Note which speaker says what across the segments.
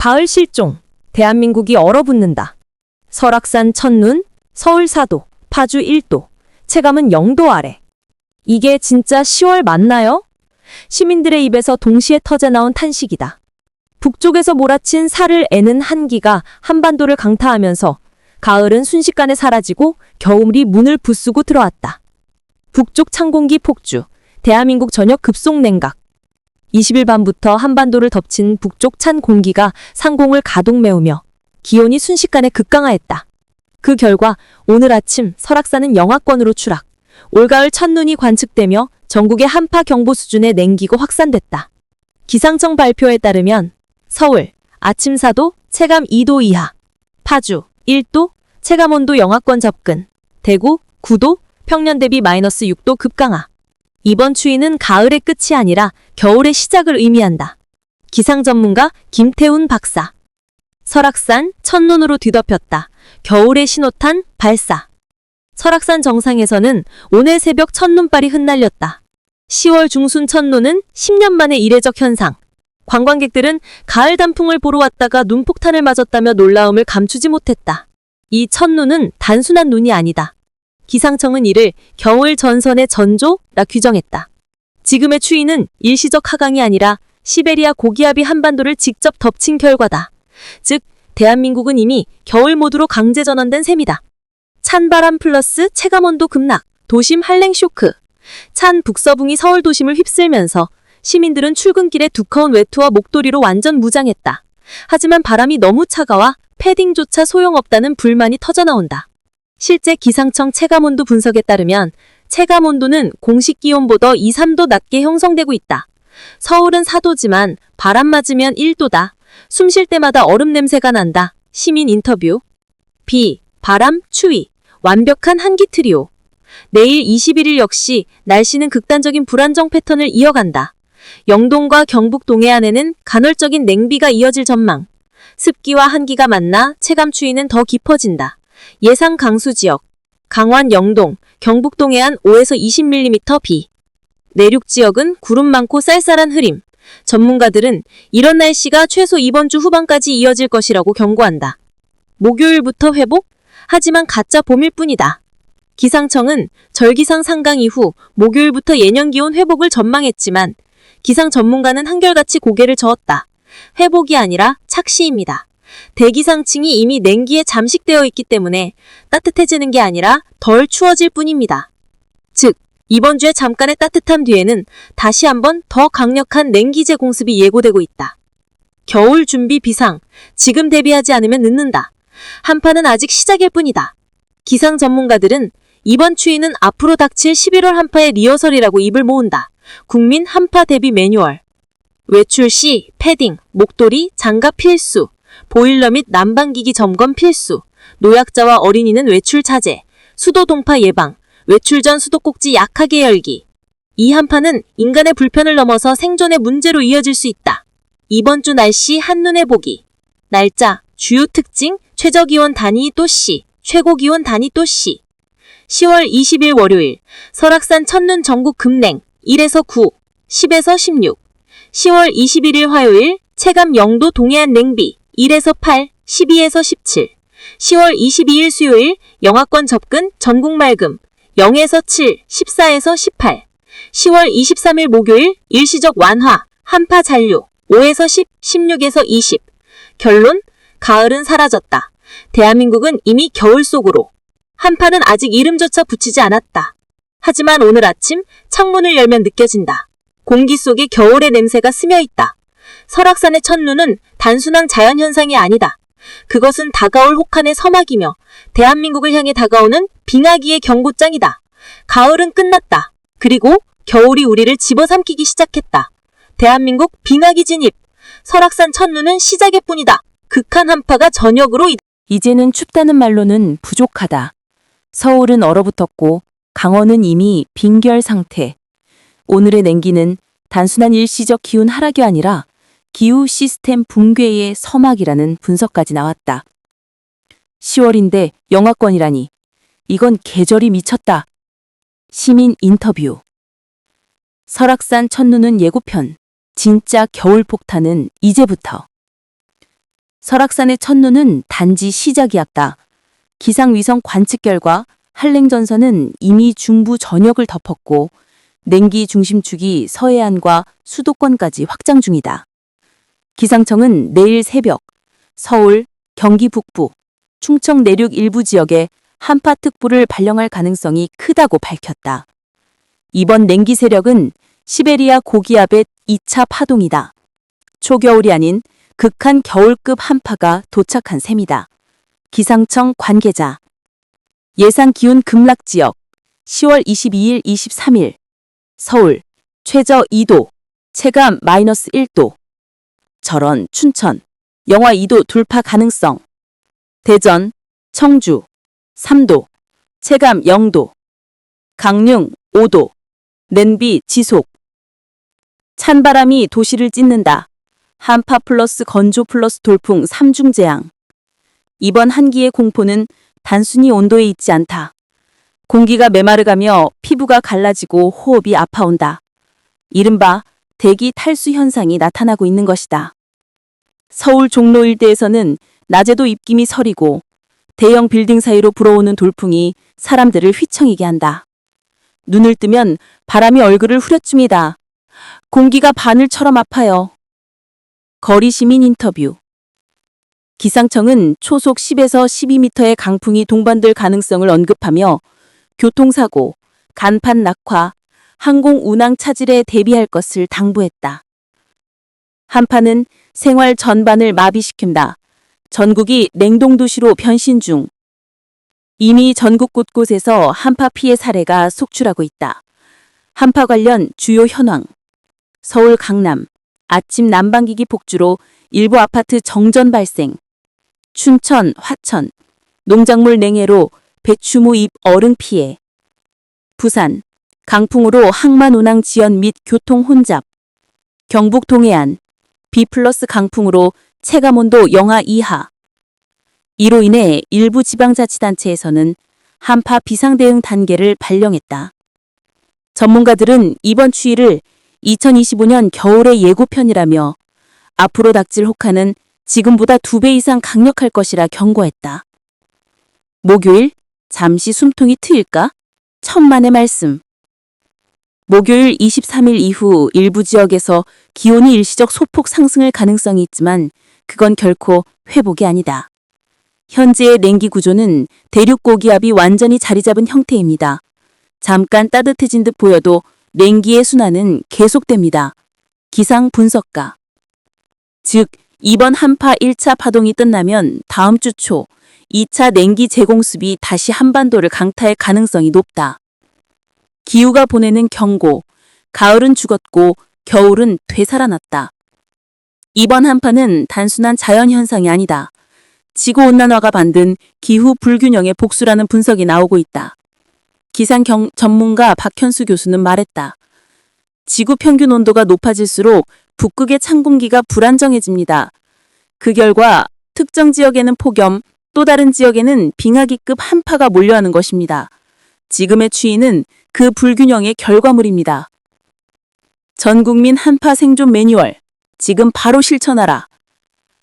Speaker 1: 가을 실종, 대한민국이 얼어붙는다. 설악산 첫눈, 서울 4도, 파주 1도, 체감은 0도 아래. 이게 진짜 10월 맞나요? 시민들의 입에서 동시에 터져나온 탄식이다. 북쪽에서 몰아친 살을 애는 한기가 한반도를 강타하면서 가을은 순식간에 사라지고 겨울이 문을 부수고 들어왔다. 북쪽 찬 공기 폭주, 대한민국 전역 급속 냉각. 20일 밤부터 한반도를 덮친 북쪽 찬 공기가 상공을 가동 메우며 기온이 순식간에 급강하했다. 그 결과 오늘 아침 설악산은 영하권으로 추락, 올가을 첫눈이 관측되며 전국의 한파 경보 수준의 냉기가 확산됐다. 기상청 발표에 따르면 서울, 아침 4도, 체감 2도 이하, 파주, 1도, 체감온도 영하권 접근, 대구, 9도, 평년 대비 마이너스 6도 급강하. 이번 추위는 가을의 끝이 아니라 겨울의 시작을 의미한다. 기상 전문가 김태훈 박사. 설악산 첫눈으로 뒤덮였다. 겨울의 신호탄 발사. 설악산 정상에서는 오늘 새벽 첫눈발이 흩날렸다. 10월 중순 첫눈은 10년 만의 이례적 현상. 관광객들은 가을 단풍을 보러 왔다가 눈폭탄을 맞았다며 놀라움을 감추지 못했다. 이 첫눈은 단순한 눈이 아니다. 기상청은 이를 겨울 전선의 전조라 규정했다. 지금의 추위는 일시적 하강이 아니라 시베리아 고기압이 한반도를 직접 덮친 결과다. 즉, 대한민국은 이미 겨울 모드로 강제 전환된 셈이다. 찬바람 플러스 체감온도 급락, 도심 한랭 쇼크. 찬 북서풍이 서울 도심을 휩쓸면서 시민들은 출근길에 두꺼운 외투와 목도리로 완전 무장했다. 하지만 바람이 너무 차가워 패딩조차 소용없다는 불만이 터져나온다. 실제 기상청 체감온도 분석에 따르면 체감온도는 공식 기온보다 2, 3도 낮게 형성되고 있다. 서울은 4도지만 바람 맞으면 1도다. 숨 쉴 때마다 얼음 냄새가 난다. 시민 인터뷰. 비, 바람, 추위. 완벽한 한기 트리오. 내일 21일 역시 날씨는 극단적인 불안정 패턴을 이어간다. 영동과 경북 동해안에는 간헐적인 냉비가 이어질 전망. 습기와 한기가 만나 체감 추위는 더 깊어진다. 예상 강수 지역, 강원 영동, 경북 동해안 5에서 20mm 비. 내륙 지역은 구름 많고 쌀쌀한 흐림. 전문가들은 이런 날씨가 최소 이번 주 후반까지 이어질 것이라고 경고한다. 목요일부터 회복? 하지만 가짜 봄일 뿐이다. 기상청은 절기상 상강 이후 목요일부터 예년 기온 회복을 전망했지만 기상 전문가는 한결같이 고개를 저었다. 회복이 아니라 착시입니다. 대기 상층이 이미 냉기에 잠식되어 있기 때문에 따뜻해지는 게 아니라 덜 추워질 뿐입니다. 즉, 이번 주에 잠깐의 따뜻함 뒤에는 다시 한번 더 강력한 냉기제 공습이 예고되고 있다. 겨울 준비 비상, 지금 대비하지 않으면 늦는다. 한파는 아직 시작일 뿐이다. 기상 전문가들은 이번 추위는 앞으로 닥칠 11월 한파의 리허설이라고 입을 모은다. 국민 한파 대비 매뉴얼. 외출 시 패딩, 목도리, 장갑 필수. 보일러 및 난방기기 점검 필수. 노약자와 어린이는 외출 자제. 수도 동파 예방. 외출 전 수도꼭지 약하게 열기. 이 한파는 인간의 불편을 넘어서 생존의 문제로 이어질 수 있다. 이번 주 날씨 한눈에 보기. 날짜, 주요 특징, 최저기온 단위 또시, 최고기온 단위 또시. 10월 20일 월요일, 설악산 첫눈 전국 급냉, 1에서 9, 10에서 16. 10월 21일 화요일, 체감 0도 동해안 냉비, 1에서 8, 12에서 17. 10월 22일 수요일, 영하권 접근, 전국 맑음, 0에서 7, 14에서 18. 10월 23일 목요일, 일시적 완화, 한파 잔류, 5에서 10, 16에서 20. 결론, 가을은 사라졌다. 대한민국은 이미 겨울 속으로. 한파는 아직 이름조차 붙이지 않았다. 하지만 오늘 아침 창문을 열면 느껴진다. 공기 속에 겨울의 냄새가 스며있다. 설악산의 첫눈은 단순한 자연현상이 아니다. 그것은 다가올 혹한의 서막이며 대한민국을 향해 다가오는 빙하기의 경고장이다. 가을은 끝났다. 그리고 겨울이 우리를 집어삼키기 시작했다. 대한민국 빙하기 진입. 설악산 첫눈은 시작일 뿐이다. 극한 한파가 전역으로
Speaker 2: 이제는 춥다는 말로는 부족하다. 서울은 얼어붙었고 강원은 이미 빙결 상태. 오늘의 냉기는 단순한 일시적 기온 하락이 아니라 기후 시스템 붕괴의 서막이라는 분석까지 나왔다. 10월인데 영하권이라니. 이건 계절이 미쳤다. 시민 인터뷰. 설악산 첫눈은 예고편. 진짜 겨울 폭탄은 이제부터. 설악산의 첫눈은 단지 시작이었다. 기상위성 관측 결과 한랭전선은 이미 중부 전역을 덮었고 냉기 중심축이 서해안과 수도권까지 확장 중이다. 기상청은 내일 새벽 서울, 경기 북부, 충청 내륙 일부 지역에 한파특보를 발령할 가능성이 크다고 밝혔다. 이번 냉기 세력은 시베리아 고기압의 2차 파동이다. 초겨울이 아닌 극한 겨울급 한파가 도착한 셈이다. 기상청 관계자. 예상 기온 급락 지역 10월 22일, 23일 서울 최저 2도, 체감 마이너스 1도. 절원, 춘천 영하 2도 돌파 가능성. 대전, 청주 3도, 체감 0도. 강릉 5도, 냉비 지속. 찬바람이 도시를 찢는다. 한파 플러스 건조 플러스 돌풍 3중 재앙. 이번 한기의 공포는 단순히 온도에 있지 않다. 공기가 메마르가며 피부가 갈라지고 호흡이 아파온다. 이른바 대기 탈수 현상이 나타나고 있는 것이다. 서울 종로 일대에서는 낮에도 입김이 서리고 대형 빌딩 사이로 불어오는 돌풍이 사람들을 휘청이게 한다. 눈을 뜨면 바람이 얼굴을 후려칩니다. 공기가 바늘처럼 아파요. 거리 시민 인터뷰. 기상청은 초속 10에서 12m의 강풍이 동반될 가능성을 언급하며 교통사고, 간판 낙하, 항공 운항 차질에 대비할 것을 당부했다. 한파는 생활 전반을 마비시킨다. 전국이 냉동도시로 변신 중. 이미 전국 곳곳에서 한파 피해 사례가 속출하고 있다. 한파 관련 주요 현황. 서울 강남, 아침 난방기기 폭주로 일부 아파트 정전 발생. 춘천, 화천, 농작물 냉해로 배추무 잎 어른 피해. 부산, 강풍으로 항만 운항 지연 및 교통 혼잡. 경북 동해안, 비 플러스 강풍으로 체감온도 영하 이하. 이로 인해 일부 지방자치단체에서는 한파 비상대응 단계를 발령했다. 전문가들은 이번 추위를 2025년 겨울의 예고편이라며 앞으로 닥칠 혹한은 지금보다 2배 이상 강력할 것이라 경고했다. 목요일, 잠시 숨통이 트일까? 천만의 말씀. 목요일 23일 이후 일부 지역에서 기온이 일시적 소폭 상승할 가능성이 있지만 그건 결코 회복이 아니다. 현재의 냉기 구조는 대륙 고기압이 완전히 자리 잡은 형태입니다. 잠깐 따뜻해진 듯 보여도 냉기의 순환은 계속됩니다. 기상 분석가. 즉, 이번 한파 1차 파동이 끝나면 다음 주 초 2차 냉기 제공습이 다시 한반도를 강타할 가능성이 높다. 기후가 보내는 경고, 가을은 죽었고 겨울은 되살아났다. 이번 한파는 단순한 자연현상이 아니다. 지구온난화가 만든 기후 불균형의 복수라는 분석이 나오고 있다. 기상 전문가 박현수 교수는 말했다. 지구 평균 온도가 높아질수록 북극의 찬 공기가 불안정해집니다. 그 결과 특정 지역에는 폭염, 또 다른 지역에는 빙하기급 한파가 몰려하는 것입니다. 지금의 추위는 그 불균형의 결과물입니다. 전국민 한파 생존 매뉴얼, 지금 바로 실천하라.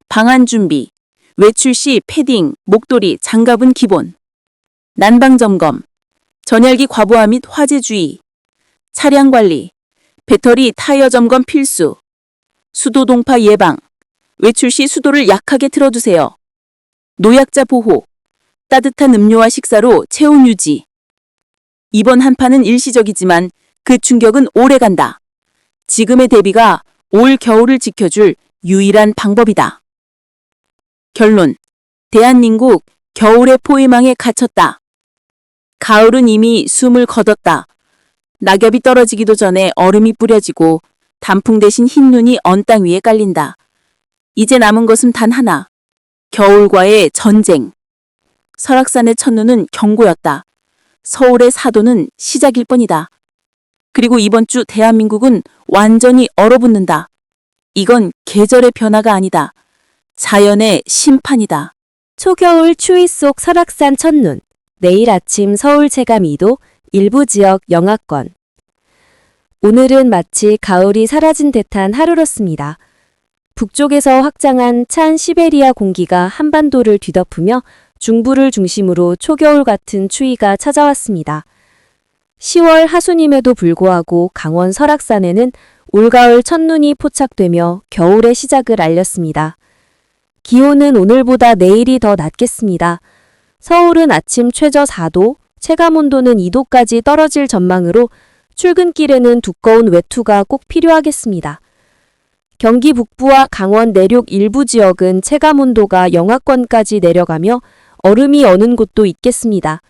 Speaker 2: 방한 준비, 외출 시 패딩, 목도리, 장갑은 기본. 난방 점검, 전열기 과부하 및 화재 주의. 차량 관리, 배터리 타이어 점검 필수. 수도 동파 예방, 외출 시 수도를 약하게 틀어두세요. 노약자 보호, 따뜻한 음료와 식사로 체온 유지. 이번 한파는 일시적이지만 그 충격은 오래간다. 지금의 대비가 올 겨울을 지켜줄 유일한 방법이다. 결론, 대한민국 겨울의 포위망에 갇혔다. 가을은 이미 숨을 거뒀다. 낙엽이 떨어지기도 전에 얼음이 뿌려지고 단풍 대신 흰 눈이 언 땅 위에 깔린다. 이제 남은 것은 단 하나. 겨울과의 전쟁. 설악산의 첫눈은 경고였다. 서울의 사도는 시작일 뿐이다. 그리고 이번 주 대한민국은 완전히 얼어붙는다. 이건 계절의 변화가 아니다. 자연의 심판이다.
Speaker 1: 초겨울 추위 속 설악산 첫눈. 내일 아침 서울 체감 2도, 일부 지역 영하권. 오늘은 마치 가을이 사라진 듯한 하루였습니다. 북쪽에서 확장한 찬 시베리아 공기가 한반도를 뒤덮으며 중부를 중심으로 초겨울 같은 추위가 찾아왔습니다. 10월 하순임에도 불구하고 강원 설악산에는 올가을 첫눈이 포착되며 겨울의 시작을 알렸습니다. 기온은 오늘보다 내일이 더 낮겠습니다. 서울은 아침 최저 4도, 체감온도는 2도까지 떨어질 전망으로 출근길에는 두꺼운 외투가 꼭 필요하겠습니다. 경기 북부와 강원 내륙 일부 지역은 체감온도가 영하권까지 내려가며 얼음이 어는 곳도 있겠습니다.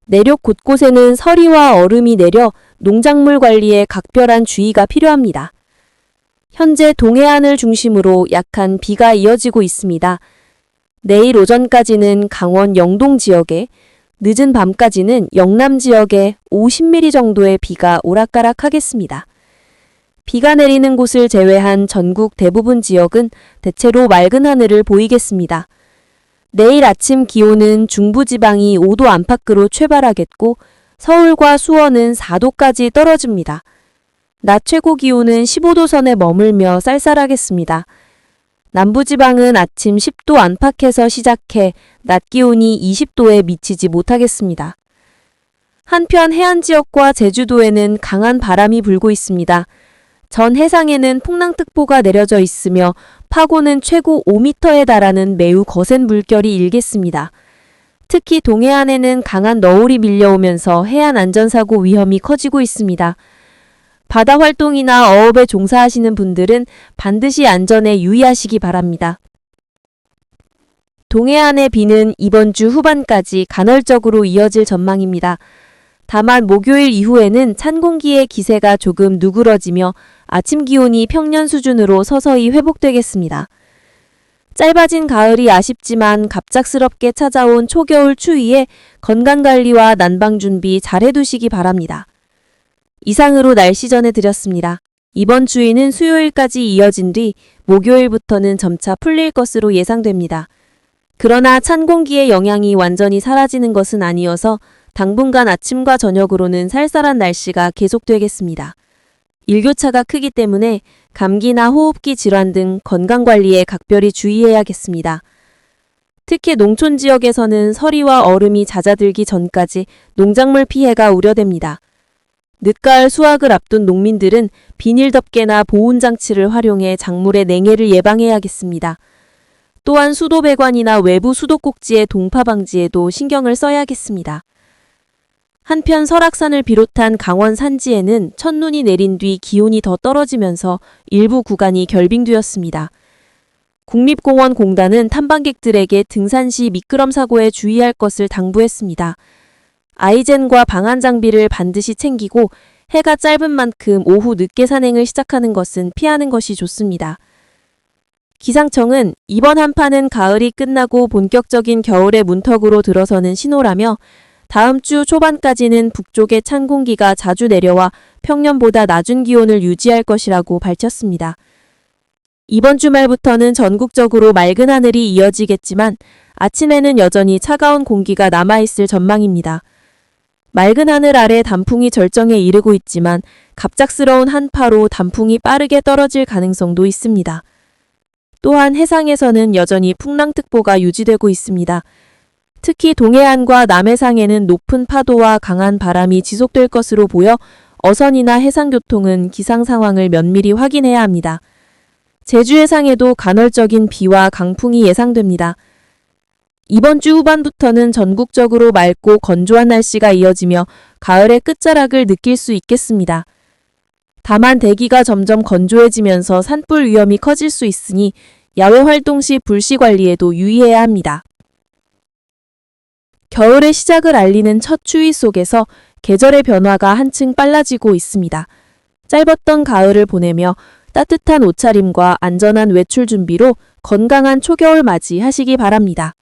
Speaker 1: 내륙 곳곳에는 서리와 얼음이 내려 농작물 관리에 각별한 주의가 필요합니다. 현재 동해안을 중심으로 약한 비가 이어지고 있습니다. 내일 오전까지는 강원 영동 지역에, 늦은 밤까지는 영남 지역에 50mm 정도의 비가 오락가락하겠습니다. 비가 내리는 곳을 제외한 전국 대부분 지역은 대체로 맑은 하늘을 보이겠습니다. 내일 아침 기온은 중부지방이 5도 안팎으로 최발하겠고 서울과 수원은 4도까지 떨어집니다. 낮 최고 기온은 15도 선에 머물며 쌀쌀하겠습니다. 남부지방은 아침 10도 안팎에서 시작해 낮 기온이 20도에 미치지 못하겠습니다. 한편 해안 지역과 제주도에는 강한 바람이 불고 있습니다. 전 해상에는 풍랑특보가 내려져 있으며 파고는 최고 5m에 달하는 매우 거센 물결이 일겠습니다. 특히 동해안에는 강한 너울이 밀려오면서 해안 안전사고 위험이 커지고 있습니다. 바다 활동이나 어업에 종사하시는 분들은 반드시 안전에 유의하시기 바랍니다. 동해안의 비는 이번 주 후반까지 간헐적으로 이어질 전망입니다. 다만 목요일 이후에는 찬 공기의 기세가 조금 누그러지며 아침 기온이 평년 수준으로 서서히 회복되겠습니다. 짧아진 가을이 아쉽지만 갑작스럽게 찾아온 초겨울 추위에 건강관리와 난방 준비 잘 해두시기 바랍니다. 이상으로 날씨 전해드렸습니다. 이번 추위는 수요일까지 이어진 뒤 목요일부터는 점차 풀릴 것으로 예상됩니다. 그러나 찬 공기의 영향이 완전히 사라지는 것은 아니어서 당분간 아침과 저녁으로는 쌀쌀한 날씨가 계속되겠습니다. 일교차가 크기 때문에 감기나 호흡기 질환 등 건강관리에 각별히 주의해야겠습니다. 특히 농촌 지역에서는 서리와 얼음이 잦아들기 전까지 농작물 피해가 우려됩니다. 늦가을 수확을 앞둔 농민들은 비닐덮개나 보온장치를 활용해 작물의 냉해를 예방해야겠습니다. 또한 수도 배관이나 외부 수도꼭지의 동파 방지에도 신경을 써야겠습니다. 한편 설악산을 비롯한 강원 산지에는 첫눈이 내린 뒤 기온이 더 떨어지면서 일부 구간이 결빙되었습니다. 국립공원공단은 탐방객들에게 등산 시 미끄럼 사고에 주의할 것을 당부했습니다. 아이젠과 방한 장비를 반드시 챙기고 해가 짧은 만큼 오후 늦게 산행을 시작하는 것은 피하는 것이 좋습니다. 기상청은 이번 한파는 가을이 끝나고 본격적인 겨울의 문턱으로 들어서는 신호라며 다음 주 초반까지는 북쪽의 찬 공기가 자주 내려와 평년보다 낮은 기온을 유지할 것이라고 밝혔습니다. 이번 주말부터는 전국적으로 맑은 하늘이 이어지겠지만 아침에는 여전히 차가운 공기가 남아있을 전망입니다. 맑은 하늘 아래 단풍이 절정에 이르고 있지만 갑작스러운 한파로 단풍이 빠르게 떨어질 가능성도 있습니다. 또한 해상에서는 여전히 풍랑특보가 유지되고 있습니다. 특히 동해안과 남해상에는 높은 파도와 강한 바람이 지속될 것으로 보여 어선이나 해상교통은 기상 상황을 면밀히 확인해야 합니다. 제주 해상에도 간헐적인 비와 강풍이 예상됩니다. 이번 주 후반부터는 전국적으로 맑고 건조한 날씨가 이어지며 가을의 끝자락을 느낄 수 있겠습니다. 다만 대기가 점점 건조해지면서 산불 위험이 커질 수 있으니 야외 활동 시 불씨 관리에도 유의해야 합니다. 겨울의 시작을 알리는 첫 추위 속에서 계절의 변화가 한층 빨라지고 있습니다. 짧았던 가을을 보내며 따뜻한 옷차림과 안전한 외출 준비로 건강한 초겨울 맞이하시기 바랍니다.